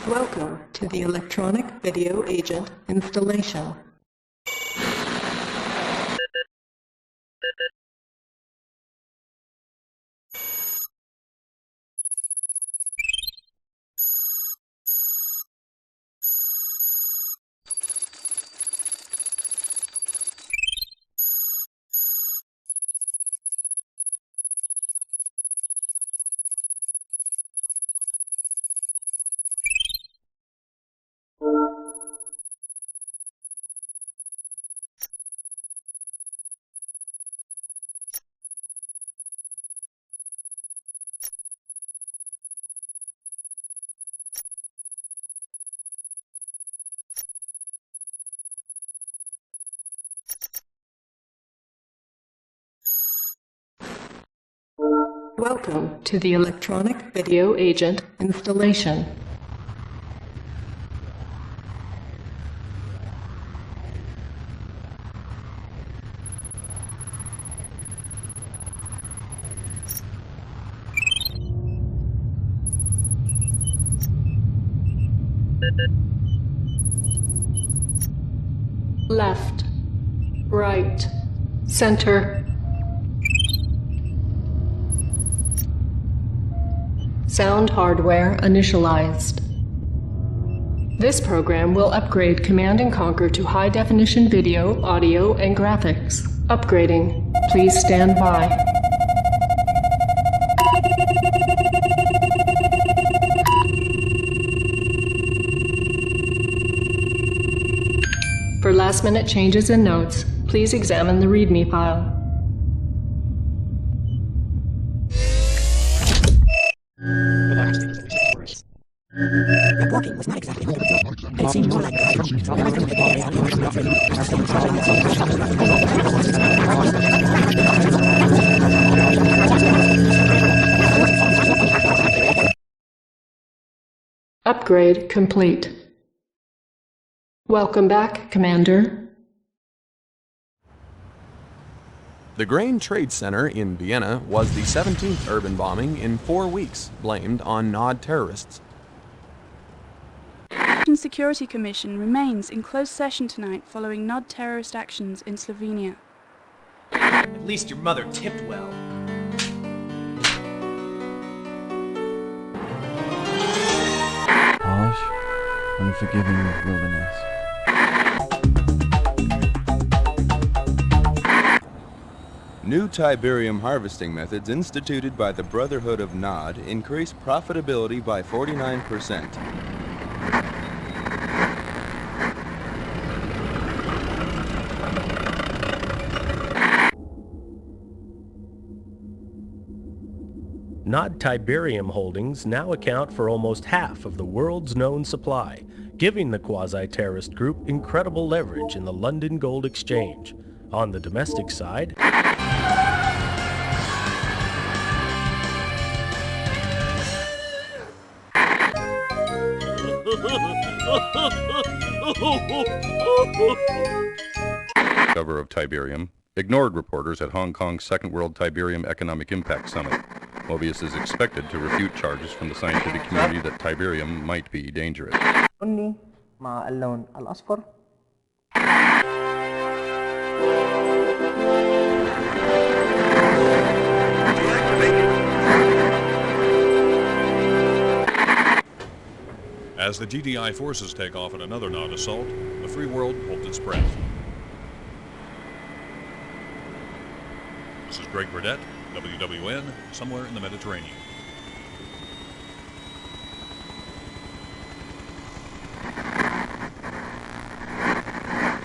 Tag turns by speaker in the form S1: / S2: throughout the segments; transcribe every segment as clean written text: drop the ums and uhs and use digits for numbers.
S1: Welcome to the Electronic Video Agent installation. Welcome to the Electronic Video Agent installation. Left, right, center. Sound hardware initialized. This program will upgrade Command & Conquer to high-definition video, audio, and graphics. Upgrading. Please stand by. For last-minute changes and notes, please examine the README file.
S2: The walking was not exactly it seemed more like
S1: Upgrade complete. Welcome back, Commander.
S3: The Grain Trade Center in Vienna was the 17th urban bombing in 4 weeks, blamed on Nod terrorists.
S4: The Security Commission remains in closed session tonight following Nod terrorist actions in Slovenia.
S5: At least your mother tipped well.
S6: Polish, unforgiving wilderness.
S7: New Tiberium harvesting methods instituted by the Brotherhood of Nod increase profitability by 49%.
S8: Nod Tiberium holdings now account for almost half of the world's known supply, giving the quasi-terrorist group incredible leverage in the London Gold Exchange. On the domestic side,
S9: cover of Tiberium ignored reporters at Hong Kong's Second World Tiberium Economic Impact Summit. Mobius is expected to refute charges from the scientific community that Tiberium might be dangerous.
S2: مع اللون الأصفر.
S10: As the GDI forces take off in another Nod assault, the free world holds its breath. This is Greg Burdett, WWN, somewhere in the Mediterranean.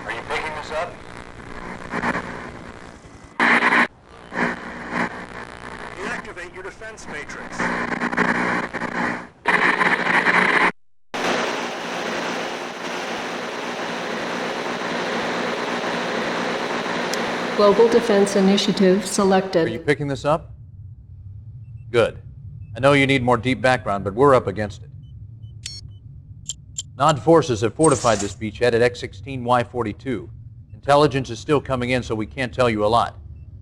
S11: Are you picking this up? Deactivate your defense matrix.
S1: Global Defense Initiative selected.
S12: Are you picking this up? Good. I know you need more deep background, but we're up against it. Nod forces have fortified this beachhead at X-16Y42. Intelligence is still coming in, so we can't tell you a lot.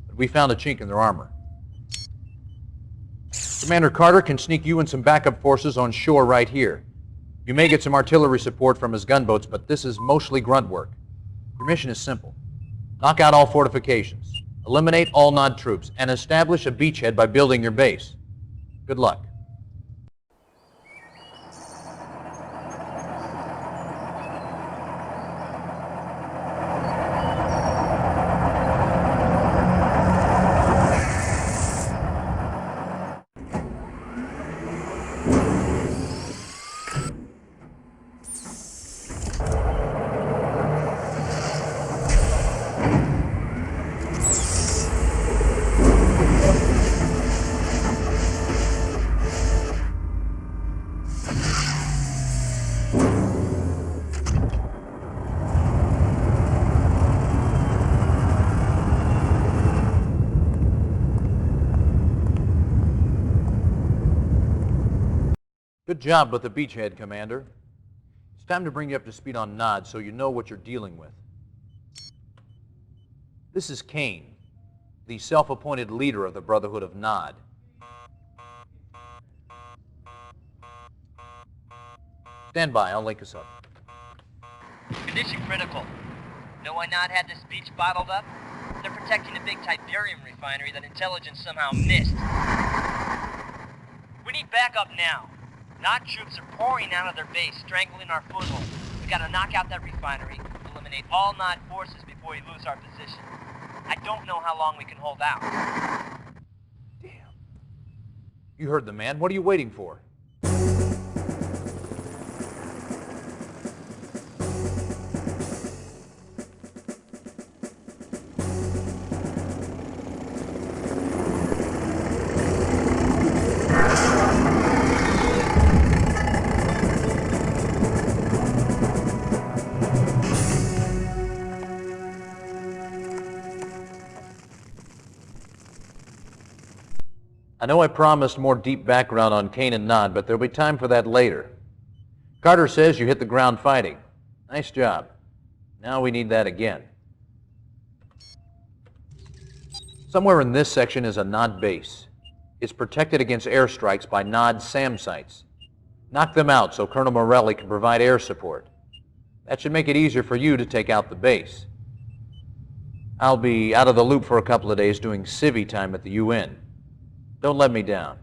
S12: But we found a chink in their armor. Commander Carter can sneak you and some backup forces on shore right here. You may get some artillery support from his gunboats, but this is mostly grunt work. Your mission is simple. Knock out all fortifications, eliminate all Nod troops, and establish a beachhead by building your base. Good luck. Good job with the beachhead, Commander. It's time to bring you up to speed on Nod so you know what you're dealing with. This is Kane, the self-appointed leader of the Brotherhood of Nod. Stand by, I'll link us up.
S13: Condition critical. Know why Nod had this beach bottled up? They're protecting a big Tiberium refinery that intelligence somehow missed. We need backup now. Nod troops are pouring out of their base, strangling our foothold. We gotta knock out that refinery, eliminate all Nod forces before we lose our position. I don't know how long we can hold out.
S12: Damn. You heard the man. What are you waiting for? I know I promised more deep background on Kane and Nod, but there'll be time for that later. Carter says you hit the ground fighting. Nice job. Now we need that again. Somewhere in this section is a Nod base. It's protected against airstrikes by Nod SAM sites. Knock them out so Colonel Morelli can provide air support. That should make it easier for you to take out the base. I'll be out of the loop for a couple of days doing civvy time at the UN. Don't let me down.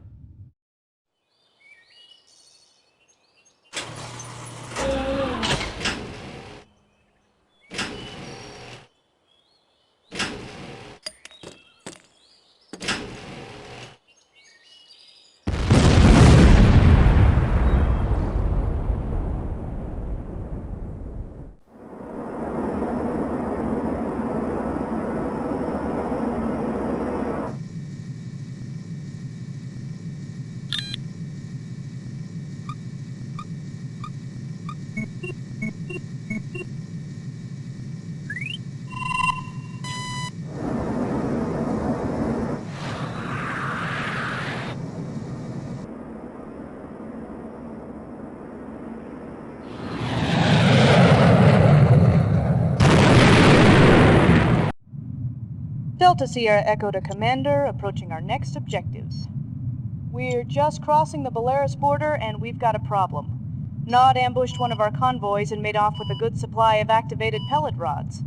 S14: Delta Sierra Echo to Commander, approaching our next objective. We're just crossing the Belarus border and we've got a problem. Nod ambushed one of our convoys and made off with a good supply of activated pellet rods.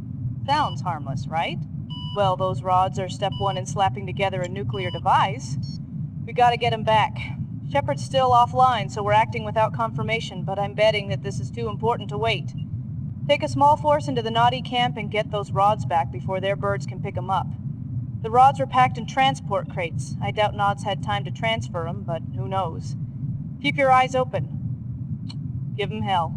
S14: Sounds harmless, right? Well, those rods are step one in slapping together a nuclear device. We gotta get him back. Shepard's still offline, so we're acting without confirmation, but I'm betting that this is too important to wait. Take a small force into the Noddy camp and get those rods back before their birds can pick them up. The rods were packed in transport crates. I doubt Nod's had time to transfer them, but who knows. Keep your eyes open. Give 'em hell.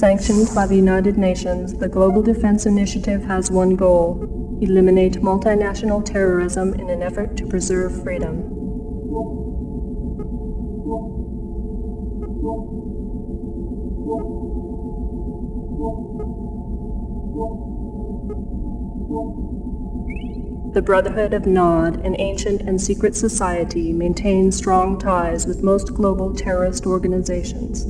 S1: Sanctioned by the United Nations, the Global Defense Initiative has one goal: eliminate multinational terrorism in an effort to preserve freedom. The Brotherhood of Nod, an ancient and secret society, maintains strong ties with most global terrorist organizations.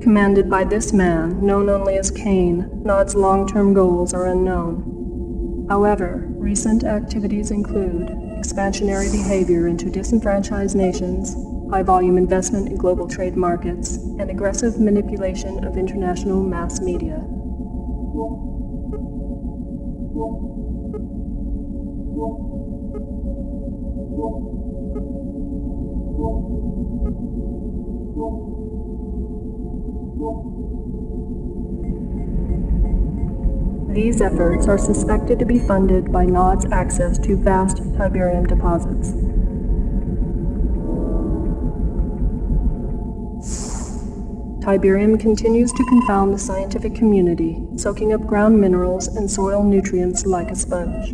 S1: Commanded by this man, known only as Kane, Nod's long-term goals are unknown. However, recent activities include expansionary behavior into disenfranchised nations, high-volume investment in global trade markets, and aggressive manipulation of international mass media. These efforts are suspected to be funded by Nod's access to vast Tiberium deposits. Tiberium continues to confound the scientific community, soaking up ground minerals and soil nutrients like a sponge.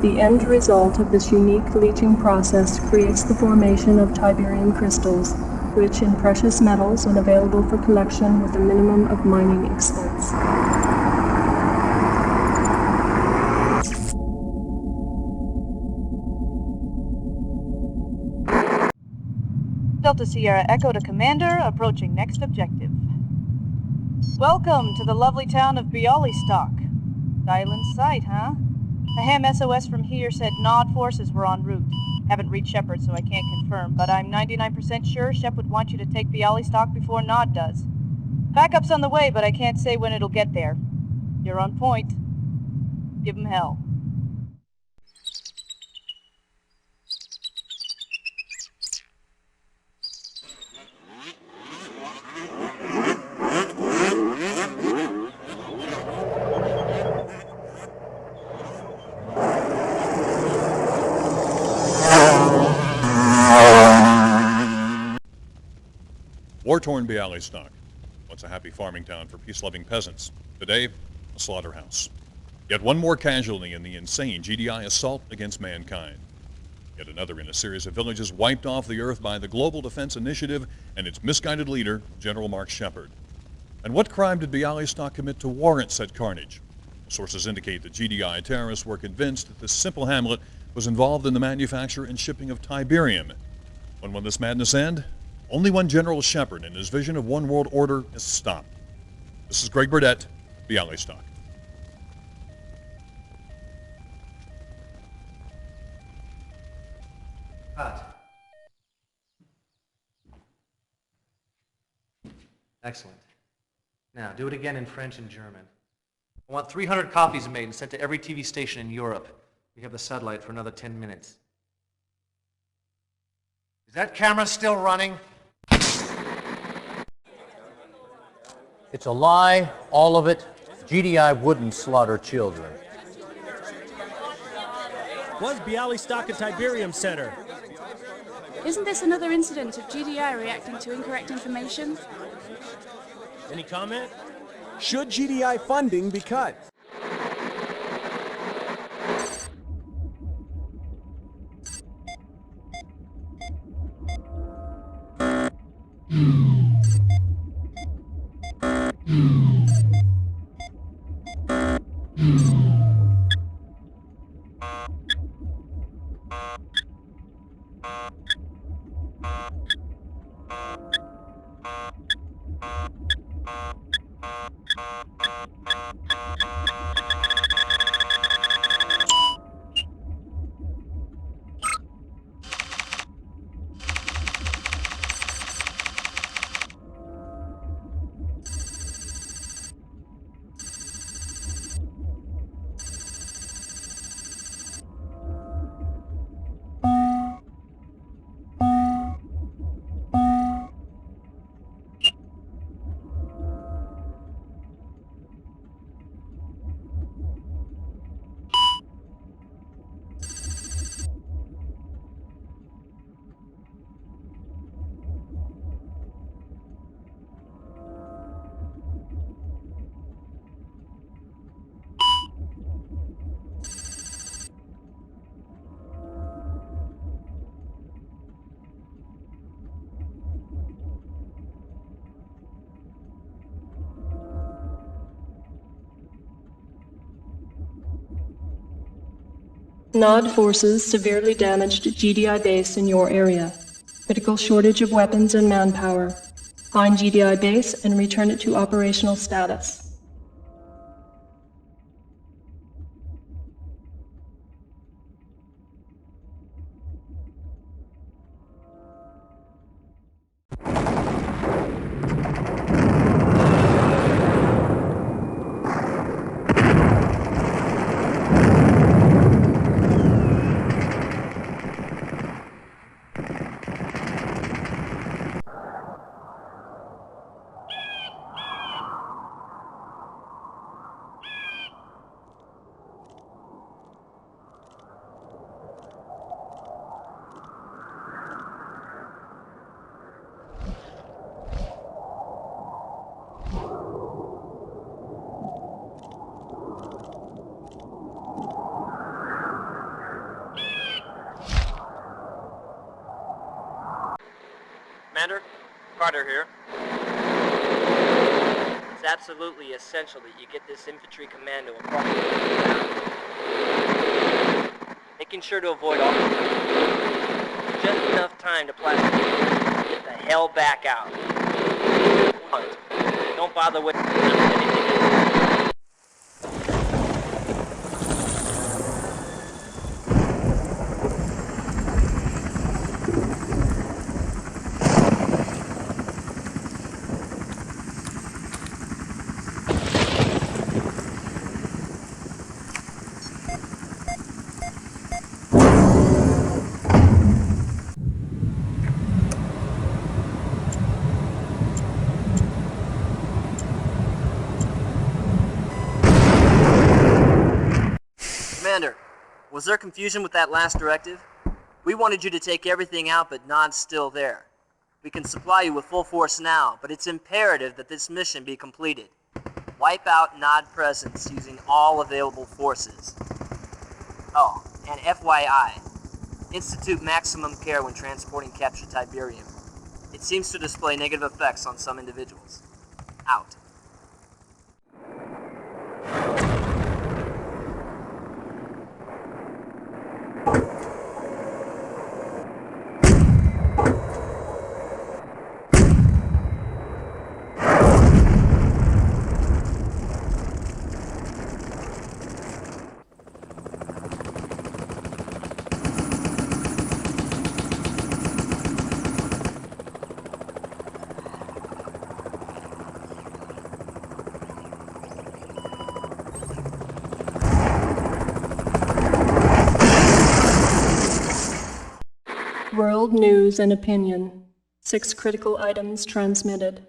S1: The end result of this unique leaching process creates the formation of Tiberium crystals, rich in precious metals and available for collection with a minimum of mining expense.
S14: Delta Sierra Echo to Commander, approaching next objective. Welcome to the lovely town of Bialystok. Island sight, huh? A ham SOS from here said Nod forces were en route. Haven't reached Shepard, so I can't confirm, but I'm 99% sure Shep would want you to take Bialystok before Nod does. Backup's on the way, but I can't say when it'll get there. You're on point. Give 'em hell.
S10: War-torn Bialystok, once a happy farming town for peace-loving peasants. Today, a slaughterhouse. Yet one more casualty in the insane GDI assault against mankind. Yet another in a series of villages wiped off the earth by the Global Defense Initiative and its misguided leader, General Mark Shepard. And what crime did Bialystok commit to warrant said carnage? Sources indicate that GDI terrorists were convinced that this simple hamlet was involved in the manufacture and shipping of Tiberium. When will this madness end? Only when General Shepard and his vision of one world order is stopped. This is Greg Burdett, Bialystok.
S15: Cut. Excellent. Now, do it again in French and German. I want 300 copies made and sent to every TV station in Europe. We have the satellite for another 10 minutes. Is that camera still running?
S12: It's a lie, all of it. GDI wouldn't slaughter children.
S8: Was Bialystok a Tiberium center?
S4: Isn't this another incident of GDI reacting to incorrect information?
S8: Any comment?
S16: Should GDI funding be cut?
S1: Nod forces severely damaged GDI base in your area. Critical shortage of weapons and manpower. Find GDI base and return it to operational status.
S13: Commander, Carter here. It's absolutely essential that you get this infantry commando across the ground. Making sure to avoid all just enough time to plastic get the hell back out. Don't bother with anything. Was there confusion with that last directive? We wanted you to take everything out, but Nod's still there. We can supply you with full force now, but it's imperative that this mission be completed. Wipe out Nod presence using all available forces. Oh, and FYI, institute maximum care when transporting captured Tiberium. It seems to display negative effects on some individuals. Out.
S1: World news and opinion. 6 critical items transmitted.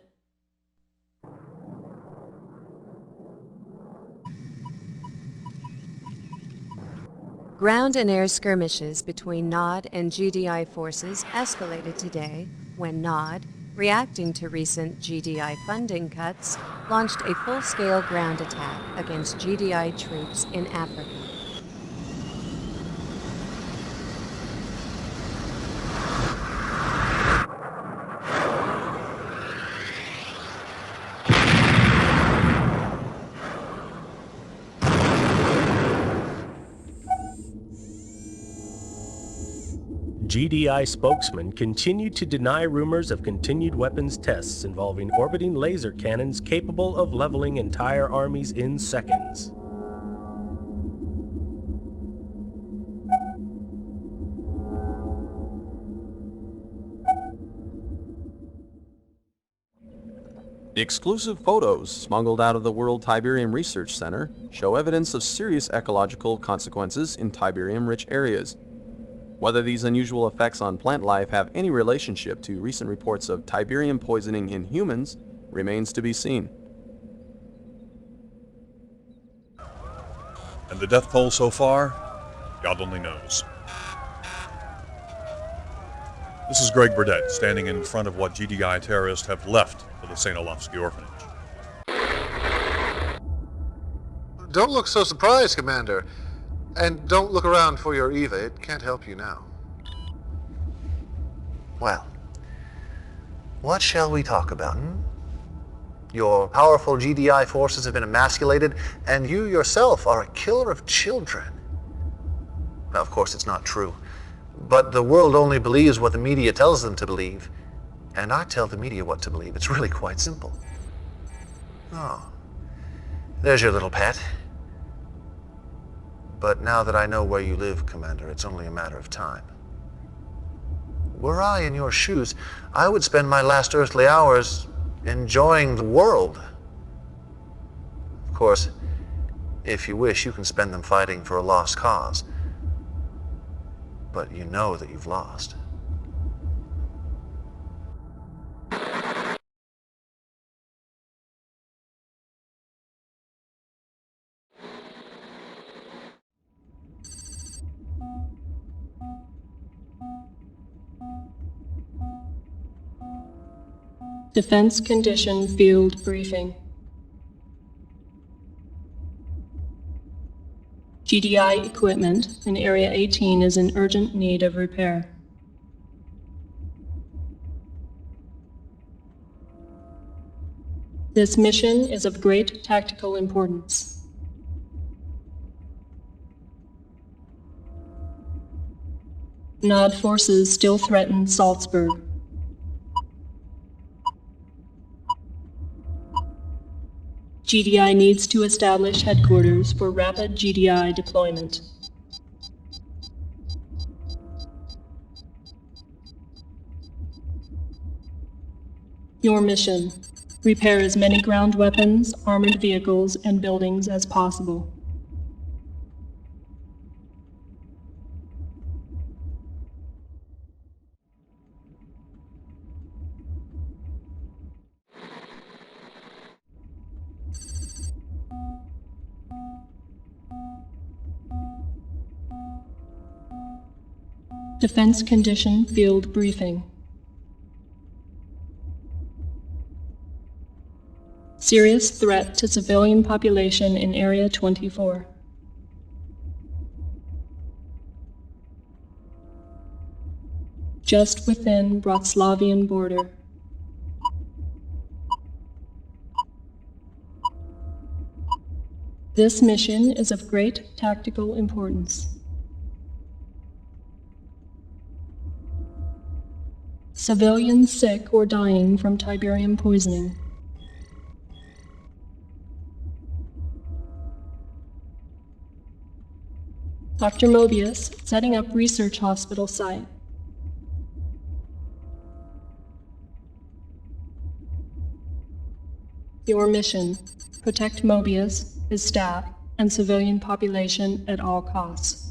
S17: Ground and air skirmishes between Nod and GDI forces escalated today when Nod, reacting to recent GDI funding cuts, launched a full-scale ground attack against GDI troops in Africa.
S8: GDI spokesman continued to deny rumors of continued weapons tests involving orbiting laser cannons capable of leveling entire armies in seconds.
S3: Exclusive photos smuggled out of the World Tiberium Research Center show evidence of serious ecological consequences in Tiberium-rich areas. Whether these unusual effects on plant life have any relationship to recent reports of Tiberium poisoning in humans remains to be seen.
S10: And the death toll so far? God only knows. This is Greg Burdett, standing in front of what GDI terrorists have left for the St. Olafsky orphanage.
S18: Don't look so surprised, Commander. And don't look around for your Eva. It can't help you now.
S15: Well, what shall we talk about, Your powerful GDI forces have been emasculated, and you yourself are a killer of children.
S18: Now, of course, it's not true. But the world only believes what the media tells them to believe. And I tell the media what to believe. It's really quite simple. Oh, there's your little pet. But now that I know where you live, Commander, it's only a matter of time. Were I in your shoes, I would spend my last earthly hours enjoying the world. Of course, if you wish, you can spend them fighting for a lost cause. But you know that you've lost.
S1: Defense Condition Field Briefing. GDI equipment in Area 18 is in urgent need of repair. This mission is of great tactical importance. Nod forces still threaten Salzburg. GDI needs to establish headquarters for rapid GDI deployment. Your mission: repair as many ground weapons, armored vehicles, and buildings as possible. Defense Condition Field Briefing. Serious threat to civilian population in Area 24. Just within Bratislavian border. This mission is of great tactical importance. Civilians sick or dying from Tiberium poisoning. Dr. Mobius setting up research hospital site. Your mission: protect Mobius, his staff, and civilian population at all costs.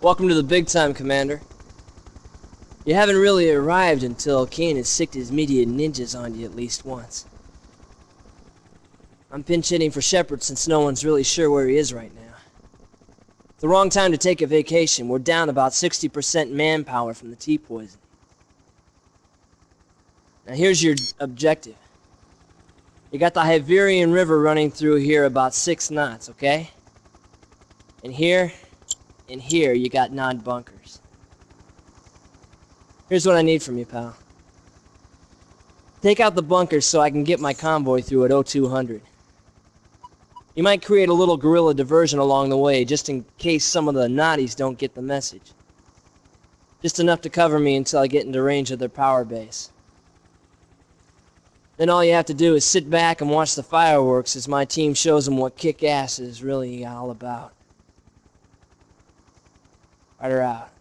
S13: Welcome to the big time, Commander. You haven't really arrived until Kane has sicked his media ninjas on you at least once. I'm pinch hitting for Shepard since no one's really sure where he is right now. It's the wrong time to take a vacation. We're down about 60% manpower from the T-poison. Now here's your objective. You got the Tiberium River running through here about 6 knots, okay? And here, you got Nod bunkers. Here's what I need from you, pal. Take out the bunkers so I can get my convoy through at 0200. You might create a little guerrilla diversion along the way, just in case some of the Noddies don't get the message. Just enough to cover me until I get into range of their power base. Then all you have to do is sit back and watch the fireworks as my team shows them what kick-ass is really all about. Rider out.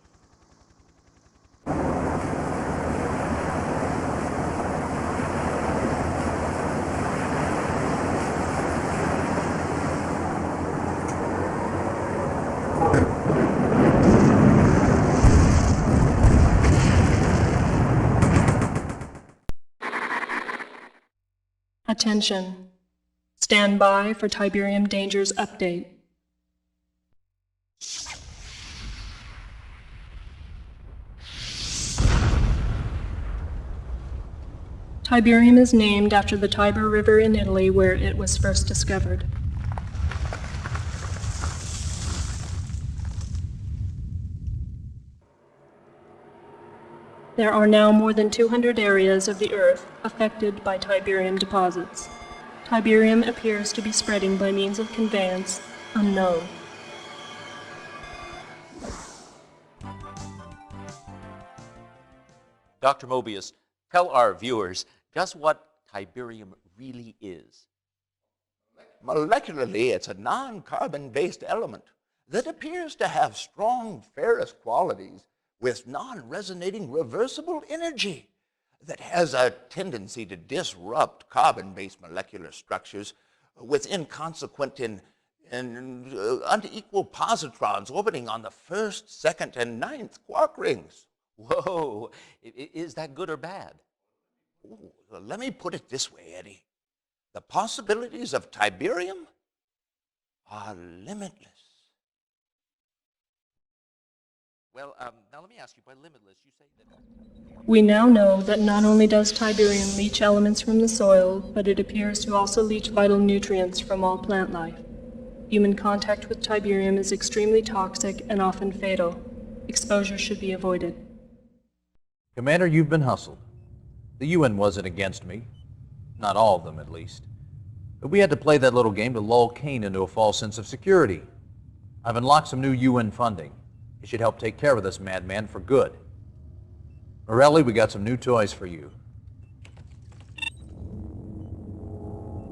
S1: Attention. Stand by for Tiberium Dangers update. Tiberium is named after the Tiber River in Italy where it was first discovered. There are now more than 200 areas of the Earth affected by Tiberium deposits. Tiberium appears to be spreading by means of conveyance unknown.
S19: Dr. Mobius, tell our viewers just what Tiberium really is.
S20: Molecularly, it's a non-carbon-based element that appears to have strong ferrous qualities with non-resonating reversible energy that has a tendency to disrupt carbon-based molecular structures with inconsequent and unequal positrons orbiting on the first, second, and ninth quark rings.
S19: Whoa, is that good or bad?
S20: Ooh, let me put it this way, Eddie. The possibilities of Tiberium are limitless.
S19: Well, now let me ask you, by limitless, you say that...
S1: We now know that not only does Tiberium leach elements from the soil, but it appears to also leach vital nutrients from all plant life. Human contact with Tiberium is extremely toxic and often fatal. Exposure should be avoided.
S12: Commander, you've been hustled. The UN wasn't against me. Not all of them, at least. But we had to play that little game to lull Kane into a false sense of security. I've unlocked some new UN funding. It should help take care of this madman for good. Morelli, we got some new toys for you.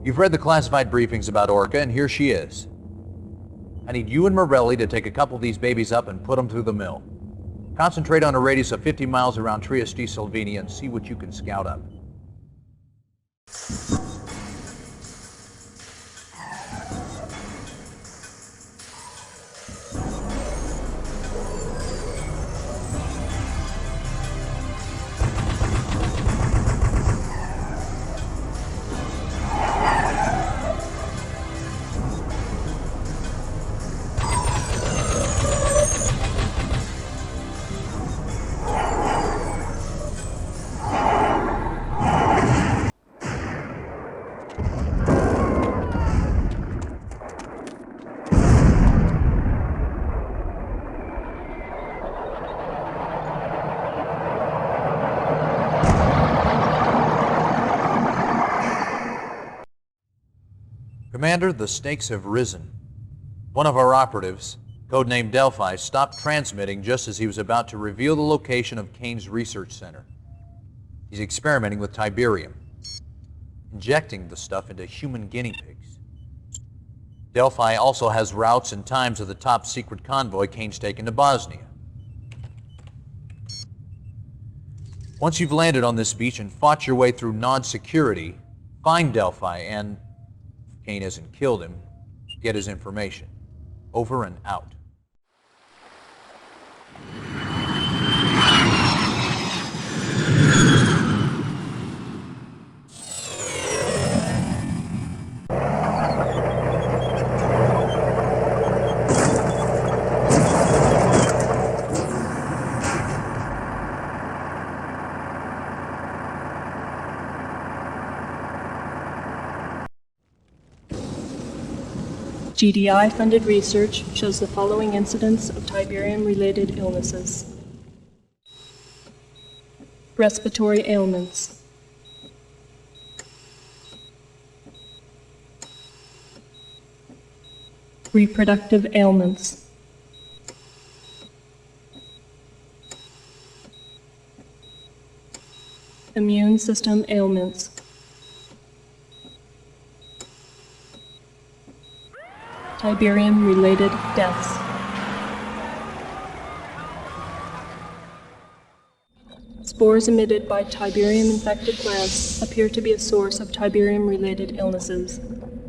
S12: You've read the classified briefings about Orca, and here she is. I need you and Morelli to take a couple of these babies up and put them through the mill. Concentrate on a radius of 50 miles around Trieste, Slovenia, and see what you can scout up. Commander, the stakes have risen. One of our operatives, codenamed Delphi, stopped transmitting just as he was about to reveal the location of Kane's research center. He's experimenting with Tiberium, injecting the stuff into human guinea pigs. Delphi also has routes and times of the top secret convoy Kane's taken to Bosnia. Once you've landed on this beach and fought your way through Nod security, find Delphi and, if Kane hasn't killed him, get his information. Over and out.
S1: GDI-funded research shows the following incidents of Tiberium-related illnesses. Respiratory ailments. Reproductive ailments. Immune system ailments. Tiberium-related deaths. Spores emitted by Tiberium-infected plants appear to be a source of Tiberium-related illnesses.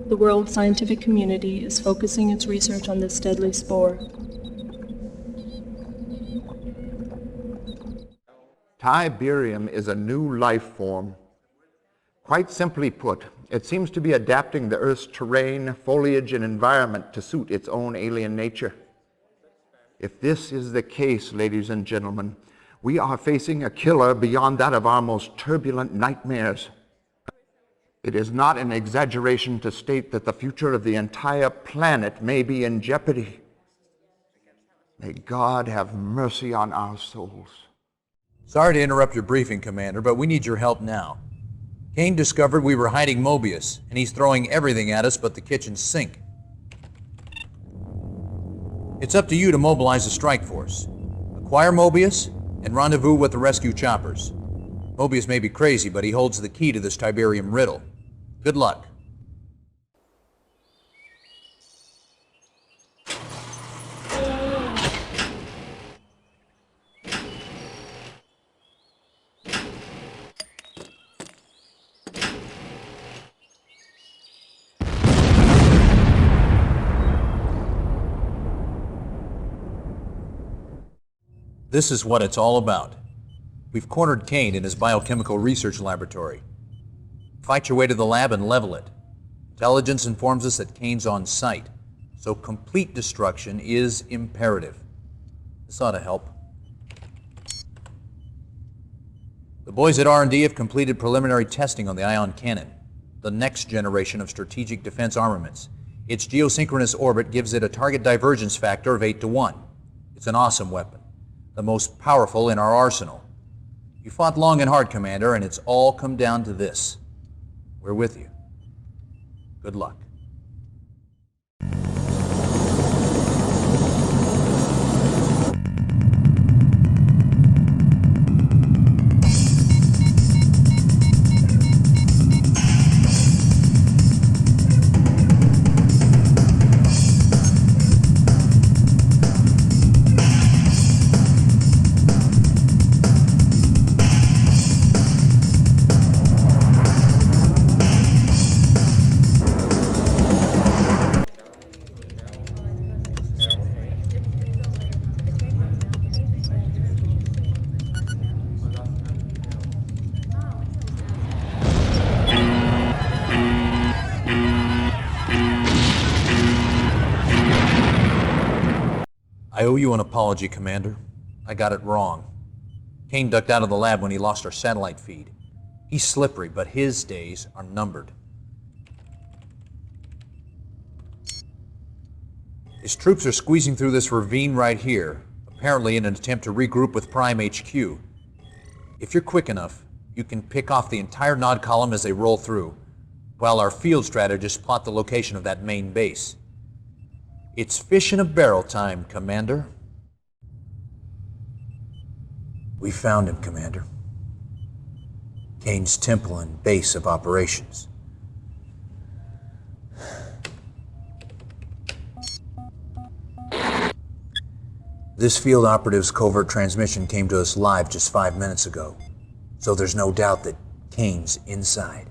S1: The world scientific community is focusing its research on this deadly spore.
S20: Tiberium is a new life form. Quite simply put, it seems to be adapting the Earth's terrain, foliage, and environment to suit its own alien nature. If this is the case, ladies and gentlemen, we are facing a killer beyond that of our most turbulent nightmares. It is not an exaggeration to state that the future of the entire planet may be in jeopardy. May God have mercy on our souls.
S12: Sorry to interrupt your briefing, Commander, but we need your help now. Kane discovered we were hiding Mobius, and he's throwing everything at us but the kitchen sink. It's up to you to mobilize the strike force. Acquire Mobius, and rendezvous with the rescue choppers. Mobius may be crazy, but he holds the key to this Tiberium riddle. Good luck. This is what it's all about. We've cornered Kane in his biochemical research laboratory. Fight your way to the lab and level it. Intelligence informs us that Kane's on site, so complete destruction is imperative. This ought to help. The boys at R&D have completed preliminary testing on the ion cannon, the next generation of strategic defense armaments. Its geosynchronous orbit gives it a target divergence factor of 8-1. It's an awesome weapon, the most powerful in our arsenal. You fought long and hard, Commander, and it's all come down to this. We're with you. Good luck. I owe you an apology, Commander. I got it wrong. Kane ducked out of the lab when he lost our satellite feed. He's slippery, but his days are numbered. His troops are squeezing through this ravine right here, apparently in an attempt to regroup with Prime HQ. If you're quick enough, you can pick off the entire Nod column as they roll through, while our field strategists plot the location of that main base. It's fish in a barrel time, Commander. We found him, Commander. Kane's temple and base of operations. This field operative's covert transmission came to us live just 5 minutes ago, so there's no doubt that Kane's inside.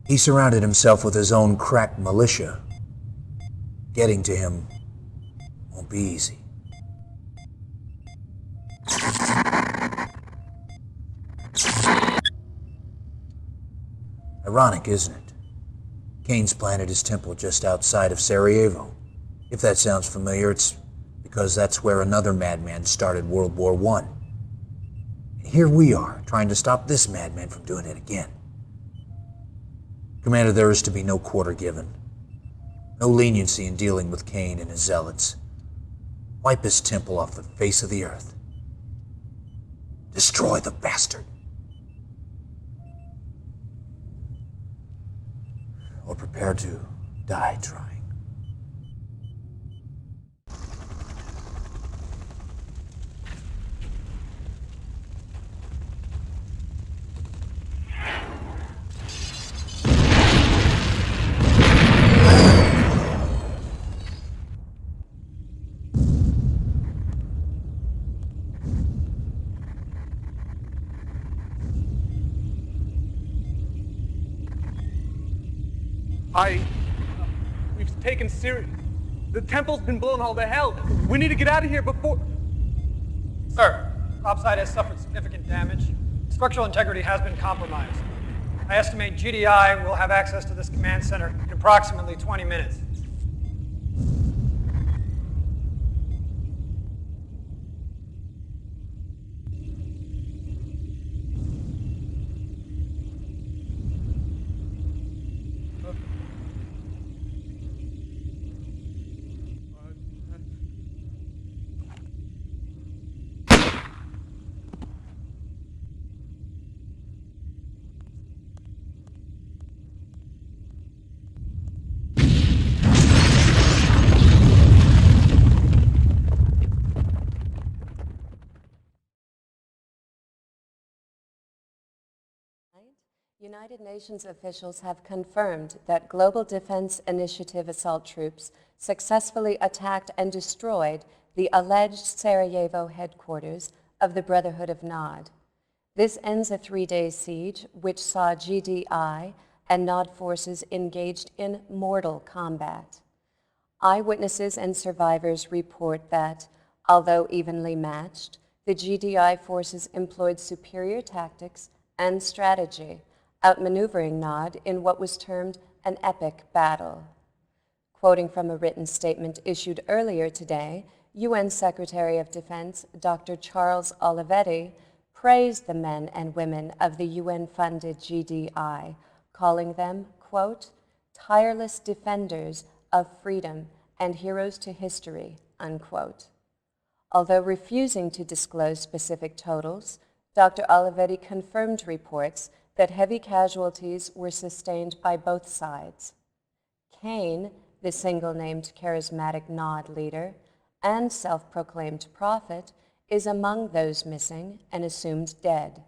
S12: He surrounded himself with his own crack militia. Getting to him won't be easy. Ironic, isn't it? Kane's planted his temple just outside of Sarajevo. If that sounds familiar, it's because that's where another madman started World War I. And here we are, trying to stop this madman from doing it again. Commander, there is to be no quarter given.
S18: No leniency in dealing with Kane and his zealots. Wipe his temple off the face of the earth. Destroy the bastard. Or prepare to die trying.
S15: We've taken serious. The temple's been blown all to hell. We need to get out of here before... Sir, topside has suffered significant damage. Structural integrity has been compromised. I estimate GDI will have access to this command center in approximately 20 minutes.
S17: United Nations officials have confirmed that Global Defense Initiative assault troops successfully attacked and destroyed the alleged Sarajevo headquarters of the Brotherhood of Nod. This ends a 3-day siege, which saw GDI and Nod forces engaged in mortal combat. Eyewitnesses and survivors report that, although evenly matched, the GDI forces employed superior tactics and strategy, outmaneuvering Nod in what was termed an epic battle. Quoting from a written statement issued earlier today, UN Secretary of Defense Dr. Charles Olivetti praised the men and women of the UN-funded GDI, calling them, quote, tireless defenders of freedom and heroes to history, unquote. Although refusing to disclose specific totals, Dr. Olivetti confirmed reports that heavy casualties were sustained by both sides. Kane, the single-named charismatic Nod leader and self-proclaimed prophet, is among those missing and assumed dead.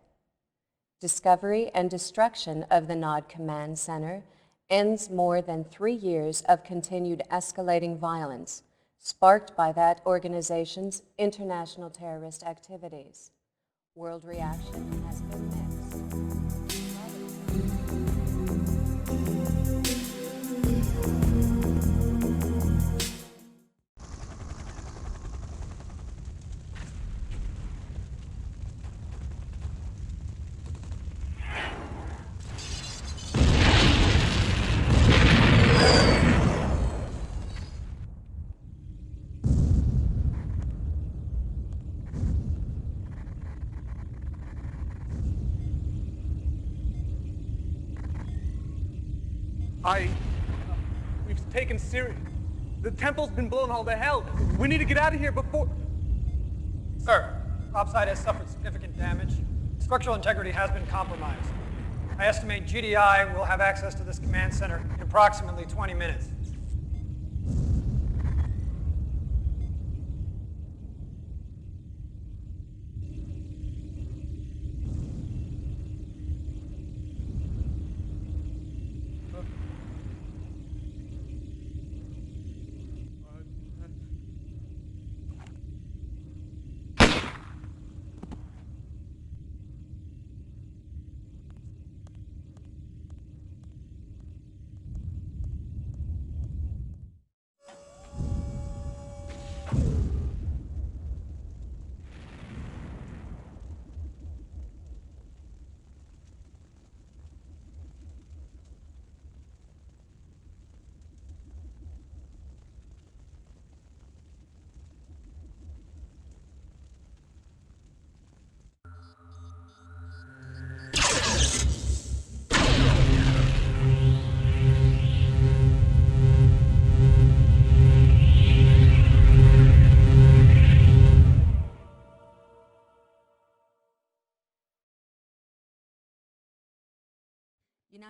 S17: Discovery and destruction of the Nod Command Center ends more than 3 years of continued escalating violence, sparked by that organization's international terrorist activities. World reaction has been mixed.
S15: We've taken serious. The temple's been blown all to hell. We need to get out of here before... Sir, topside has suffered significant damage. Structural integrity has been compromised. I estimate GDI will have access to this command center in approximately 20 minutes.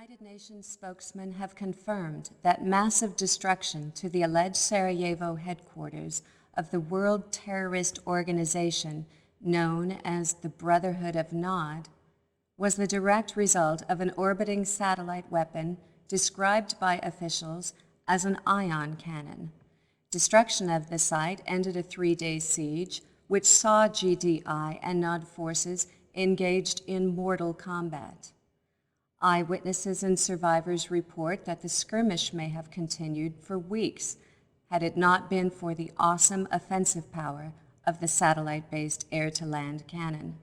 S17: United Nations spokesmen have confirmed that massive destruction to the alleged Sarajevo headquarters of the world terrorist organization known as the Brotherhood of Nod was the direct result of an orbiting satellite weapon described by officials as an ion cannon. Destruction of the site ended a 3-day siege, which saw GDI and Nod forces engaged in mortal combat. Eyewitnesses and survivors report that the skirmish may have continued for weeks had it not been for the awesome offensive power of the satellite-based air-to-land cannon.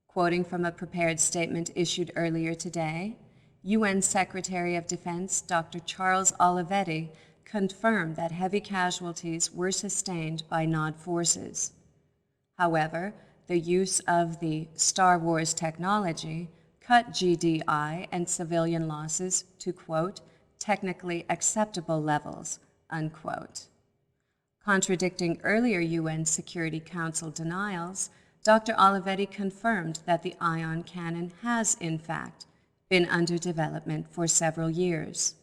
S17: Quoting from a prepared statement issued earlier today, UN Secretary of Defense Dr. Charles Olivetti confirmed that heavy casualties were sustained by Nod forces. However, the use of the Star Wars technology cut GDI and civilian losses to, quote, technically acceptable levels, unquote. Contradicting earlier UN Security Council denials, Dr. Olivetti confirmed that the ion cannon has, in fact, been under development for several years.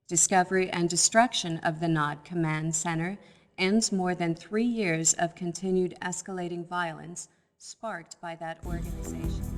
S17: Discovery and destruction of the Nod Command Center ends more than 3 years of continued escalating violence sparked by that organization.